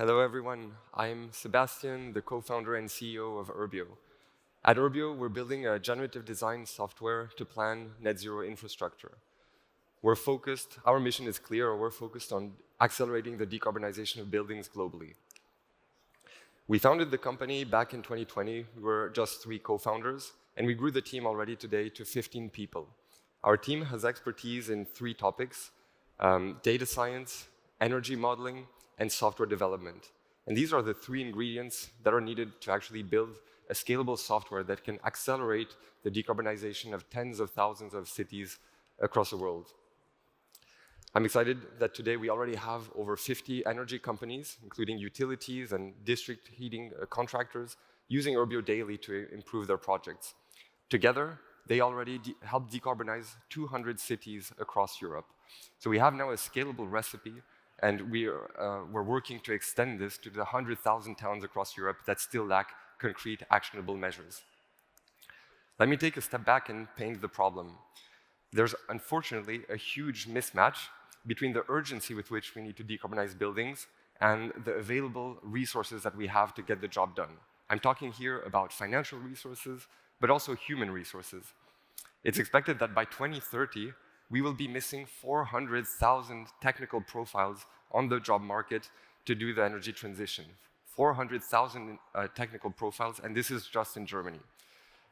Hello, everyone. I'm Sebastian, the co-founder and CEO of Urbio. At Urbio, we're building a generative design software to plan net zero infrastructure. Our mission is clear, we're focused on accelerating the decarbonization of buildings globally. We founded the company back in 2020. We were just 3 co-founders, and we grew the team already today to 15 people. Our team has expertise in 3 topics, data science, energy modeling, and software development. And these are the 3 ingredients that are needed to actually build a scalable software that can accelerate the decarbonization of tens of thousands of cities across the world. I'm excited that today we already have over 50 energy companies, including utilities and district heating contractors, using Urbio daily to improve their projects. Together, they already help decarbonize 200 cities across Europe. So we have now a scalable recipe, and we're working to extend this to the 100,000 towns across Europe that still lack concrete, actionable measures. Let me take a step back and paint the problem. There's unfortunately a huge mismatch between the urgency with which we need to decarbonize buildings and the available resources that we have to get the job done. I'm talking here about financial resources, but also human resources. It's expected that by 2030, we will be missing 400,000 technical profiles on the job market to do the energy transition. 400,000 technical profiles, and this is just in Germany.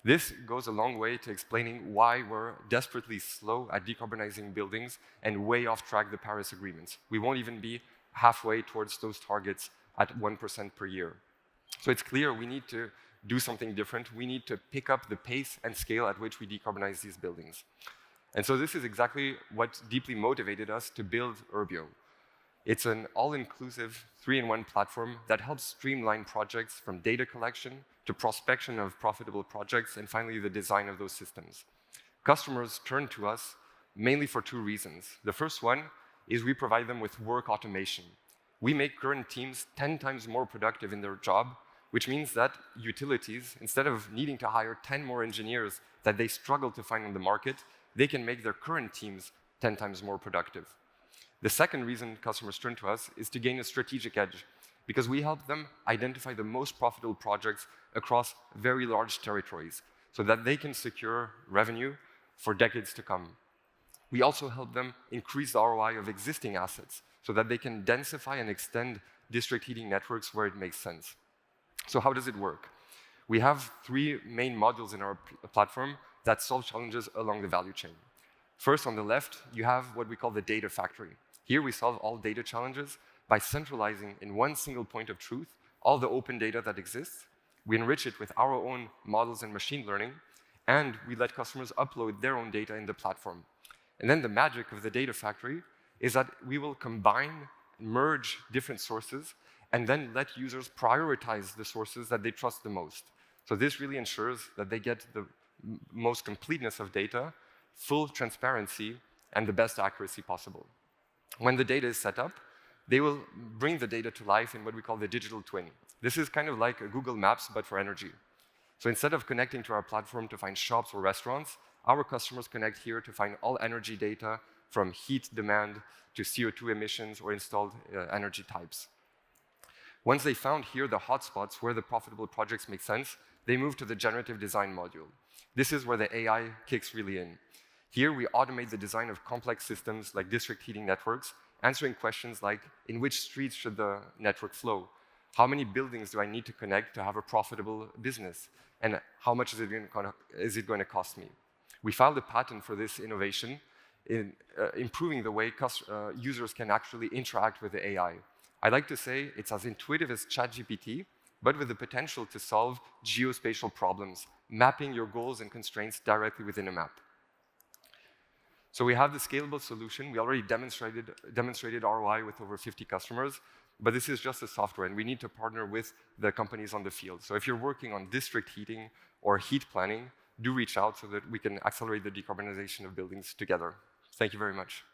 This goes a long way to explaining why we're desperately slow at decarbonizing buildings and way off track the Paris agreements. We won't even be halfway towards those targets at 1% per year. So it's clear we need to do something different. We need to pick up the pace and scale at which we decarbonize these buildings. And so this is exactly what deeply motivated us to build Urbio. It's an all-inclusive 3-in-1 platform that helps streamline projects from data collection to prospection of profitable projects and finally the design of those systems. Customers turn to us mainly for 2 reasons. The first one is we provide them with work automation. We make current teams 10 times more productive in their job, which means that utilities, instead of needing to hire 10 more engineers that they struggle to find on the market, they can make their current teams 10 times more productive. The second reason customers turn to us is to gain a strategic edge, because we help them identify the most profitable projects across very large territories, so that they can secure revenue for decades to come. We also help them increase the ROI of existing assets, so that they can densify and extend district heating networks where it makes sense. So how does it work? We have 3 main modules in our platform that solve challenges along the value chain. First, on the left, you have what we call the data factory. Here we solve all data challenges by centralizing in one single point of truth all the open data that exists. We enrich it with our own models and machine learning, and we let customers upload their own data in the platform. And then the magic of the data factory is that we will combine, merge different sources, and then let users prioritize the sources that they trust the most. So this really ensures that they get the most completeness of data, full transparency, and the best accuracy possible. When the data is set up, they will bring the data to life in what we call the digital twin. This is kind of like a Google Maps, but for energy. So instead of connecting to our platform to find shops or restaurants, our customers connect here to find all energy data from heat demand to CO2 emissions or installed energy types. Once they found here the hotspots where the profitable projects make sense, they move to the generative design module. This is where the AI kicks really in. Here we automate the design of complex systems like district heating networks, answering questions like, in which streets should the network flow? How many buildings do I need to connect to have a profitable business? And how much is it going to cost me? We filed a patent for this innovation in improving the way users can actually interact with the AI. I like to say it's as intuitive as ChatGPT, but with the potential to solve geospatial problems, mapping your goals and constraints directly within a map. So we have the scalable solution. We already demonstrated ROI with over 50 customers, but this is just a software, and we need to partner with the companies on the field. So if you're working on district heating or heat planning, do reach out so that we can accelerate the decarbonization of buildings together. Thank you very much.